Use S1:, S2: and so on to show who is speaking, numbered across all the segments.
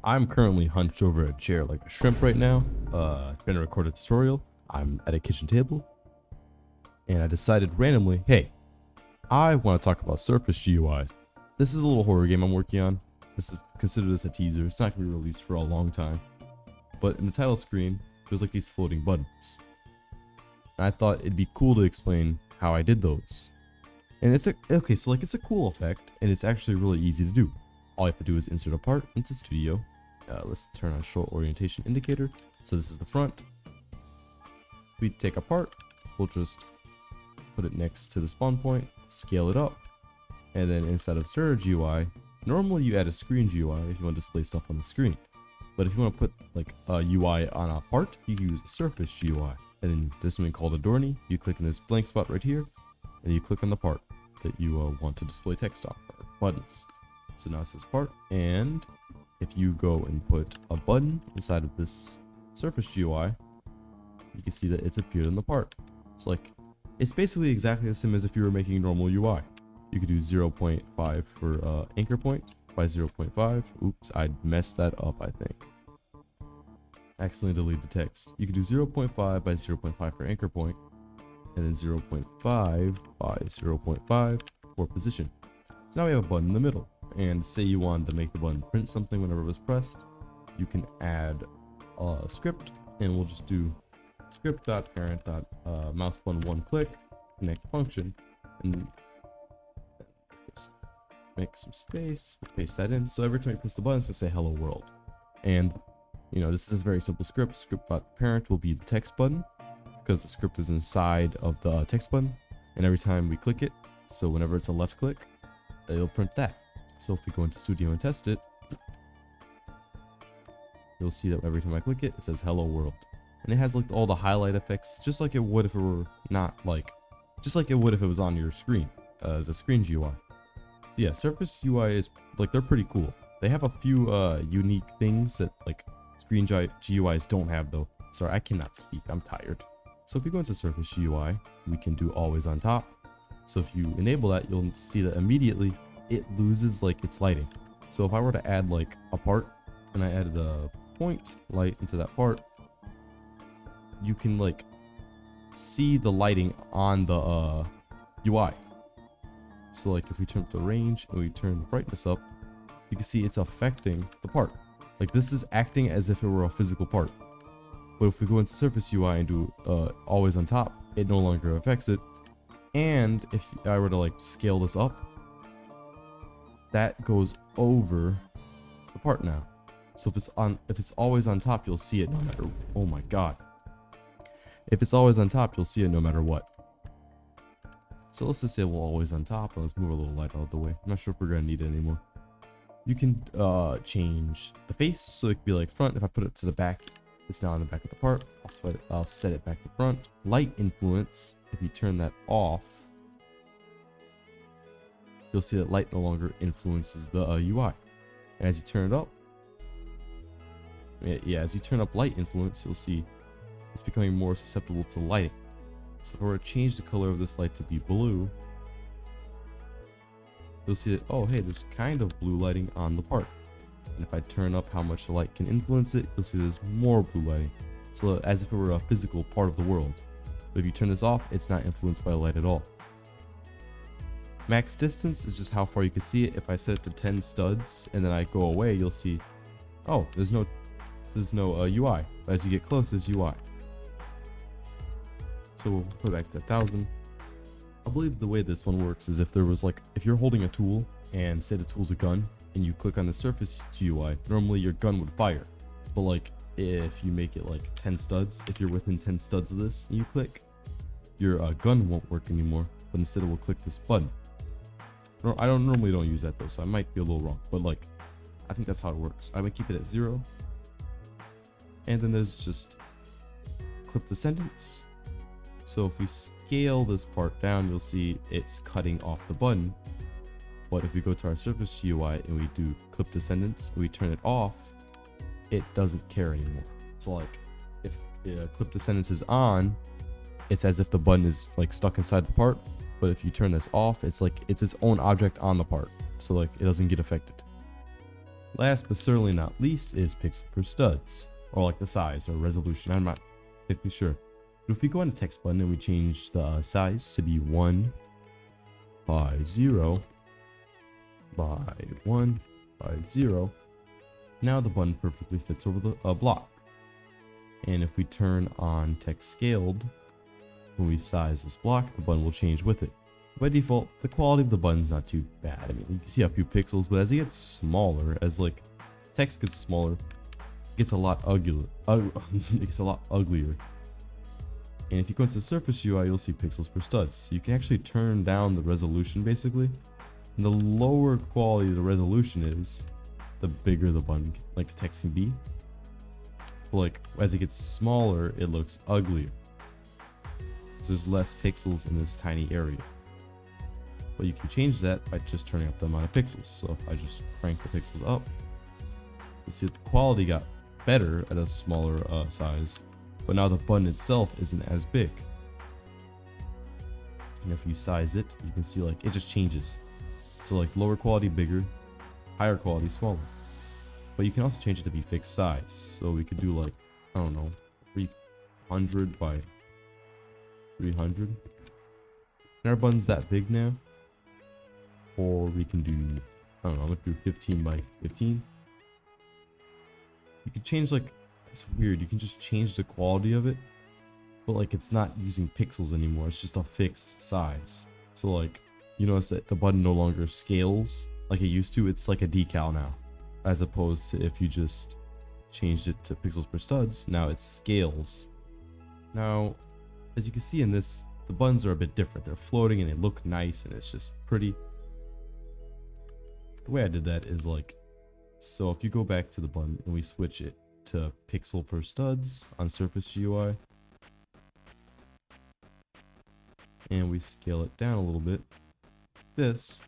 S1: I'm currently hunched over a chair like a shrimp right now. Trying to record a tutorial. I'm at a kitchen table, and I decided randomly, hey, I want to talk about Surface GUIs. This is a little horror game I'm working on. Consider this a teaser. It's not gonna be released for a long time. But in the title screen, there's like these floating buttons. And I thought it'd be cool to explain how I did those. And it's a cool effect, and it's actually really easy to do. All you have to do is insert a part into Studio. Let's turn on Show Orientation Indicator. So this is the front. We take a part, we'll just put it next to the spawn point, scale it up, and then inside of Surge GUI, normally you add a ScreenGui if you want to display stuff on the screen. But if you want to put like a UI on a part, you can use a Surface GUI. And then there's something called a Dorney. You click in this blank spot right here, and you click on the part that you want to display text on, or buttons. So now it says part, and if you go and put a button inside of this Surface GUI, you can see that it's appeared in the part. So like, it's basically exactly the same as if you were making normal UI. You could do 0.5 for anchor point by 0.5. Oops, I messed that up, I think. Accidentally delete the text. You could do 0.5 by 0.5 for anchor point, and then 0.5 by 0.5 for position. So now we have a button in the middle. And say you wanted to make the button print something whenever it was pressed, you can add a script, and we'll just do script.parent.mouse button one click, connect function, and just make some space, paste that in. So every time you press the button, it's gonna say hello world. And you know, this is a very simple script. Script.parent will be the text button, because the script is inside of the text button, and every time we click it, so whenever it's a left click, it'll print that. So if we go into Studio and test it, you'll see that every time I click it, it says hello world. And it has like all the highlight effects, just like it would if it were just like it would if it was on your screen, as a ScreenGui. So yeah, Surface UI is, like, they're pretty cool. They have a few unique things that like ScreenGuis don't have though. Sorry, I cannot speak, I'm tired. So if we go into Surface GUI, we can do always on top. So if you enable that, you'll see that immediately it loses like its lighting. So if I were to add like a part, and I added a point light into that part, you can like see the lighting on the UI. So like if we turn up the range and we turn the brightness up, you can see it's affecting the part. Like this is acting as if it were a physical part. But if we go into Surface UI and do always on top, it no longer affects it. And if I were to like scale this up, that goes over the part now. So if it's always on top, you'll see it no matter, oh my god. If it's always on top, you'll see it no matter what. So let's just say we're always on top, and let's move a little light out of the way. I'm not sure if we're gonna need it anymore. You can change the face, so it could be like front. If I put it to the back, it's now on the back of the part. I'll set it back to front. Light influence, if you turn that off, you'll see that light no longer influences the UI. And as you turn it up, as you turn up light influence, you'll see it's becoming more susceptible to lighting. So if I were to change the color of this light to be blue, you'll see that, oh hey, there's kind of blue lighting on the part. And if I turn up how much the light can influence it, you'll see there's more blue lighting. So as if it were a physical part of the world. But if you turn this off, it's not influenced by light at all. Max distance is just how far you can see it. If I set it to 10 studs and then I go away, you'll see, oh, there's no UI. But as you get close, there's UI. So we'll put it back to 1000. I believe the way this one works is if you're holding a tool, and say the tool's a gun, and you click on the Surface GUI, normally your gun would fire. But like, if you make it like 10 studs, if you're within 10 studs of this, and you click, your gun won't work anymore, but instead it will click this button. I normally don't use that though, so I might be a little wrong, but like, I think that's how it works. I would keep it at 0. And then there's just clip the sentence. So if we scale this part down, you'll see it's cutting off the button. But if we go to our Surface GUI and we do clip the sentence and we turn it off, it doesn't care anymore. So like, if clip the sentence is on, it's as if the button is like stuck inside the part. But if you turn this off, it's like it's its own object on the part, so like it doesn't get affected. last but certainly not least is pixel per studs, or like the size or resolution. I'm not exactly sure. But if we go on the text button and we change the size to be 1 by 0 by 1 by 0, now the button perfectly fits over the block. And if we turn on text scaled, when we size this block, the button will change with it. By default, the quality of the button's not too bad. I mean, you can see a few pixels, but as it gets smaller, as like text gets smaller, it gets a lot uglier. It gets a lot uglier. And if you go into the Surface UI, you'll see pixels per studs. So you can actually turn down the resolution basically. And the lower quality the resolution is, the bigger the button, like the text can be. But like as it gets smaller, it looks uglier. So there's less pixels in this tiny area. But you can change that by just turning up the amount of pixels. So if I just crank the pixels up, you see that the quality got better at a smaller size, but now the button itself isn't as big. And if you size it, you can see like it just changes. So like lower quality bigger, higher quality smaller. But you can also change it to be fixed size. So we could do like, I don't know, 300 by 300. And our button's that big now. Or we can do, I don't know, I'm gonna do 15 by 15. You can change like, it's weird, you can just change the quality of it, but like it's not using pixels anymore, it's just a fixed size. So like, you notice that the button no longer scales like it used to, it's like a decal now. As opposed to if you just changed it to pixels per studs, now it scales. Now, as you can see in this, the buttons are a bit different. They're floating and they look nice and it's just pretty. The way I did that is like, so if you go back to the button and we switch it to pixel per studs on Surface GUI, and we scale it down a little bit, this,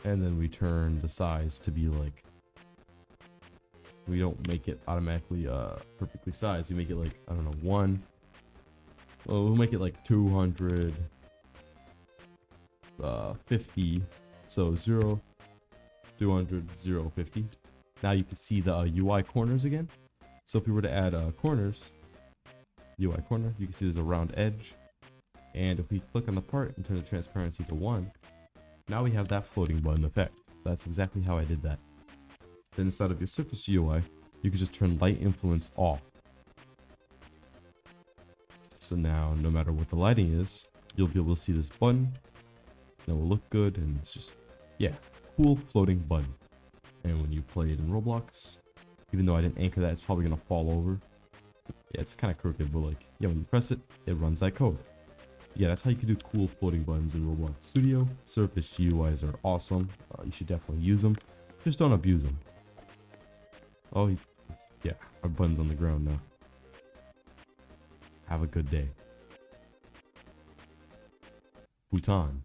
S1: and then we turn the size to be like, we don't make it automatically perfectly sized, we make it like, I don't know, 1, well, we'll make it like 200 50, so 0, 200, 0, 50. Now you can see the UI corners again. So if we were to add corners, UI corner, you can see there's a round edge. And if we click on the part and turn the transparency to 1, now we have that floating button effect. So that's exactly how I did that. Then inside of your Surface GUI, you can just turn light influence off. So now, no matter what the lighting is, you'll be able to see this button. It will look good, and it's just, yeah, cool floating button. And when you play it in Roblox, even though I didn't anchor that, it's probably gonna fall over. Yeah, it's kind of crooked, but like, yeah, when you press it, it runs that code. Yeah, that's how you can do cool floating buttons in Roblox Studio. Surface GUIs are awesome. You should definitely use them. Just don't abuse them. Oh, yeah, our button's on the ground now. Have a good day. Bhutan.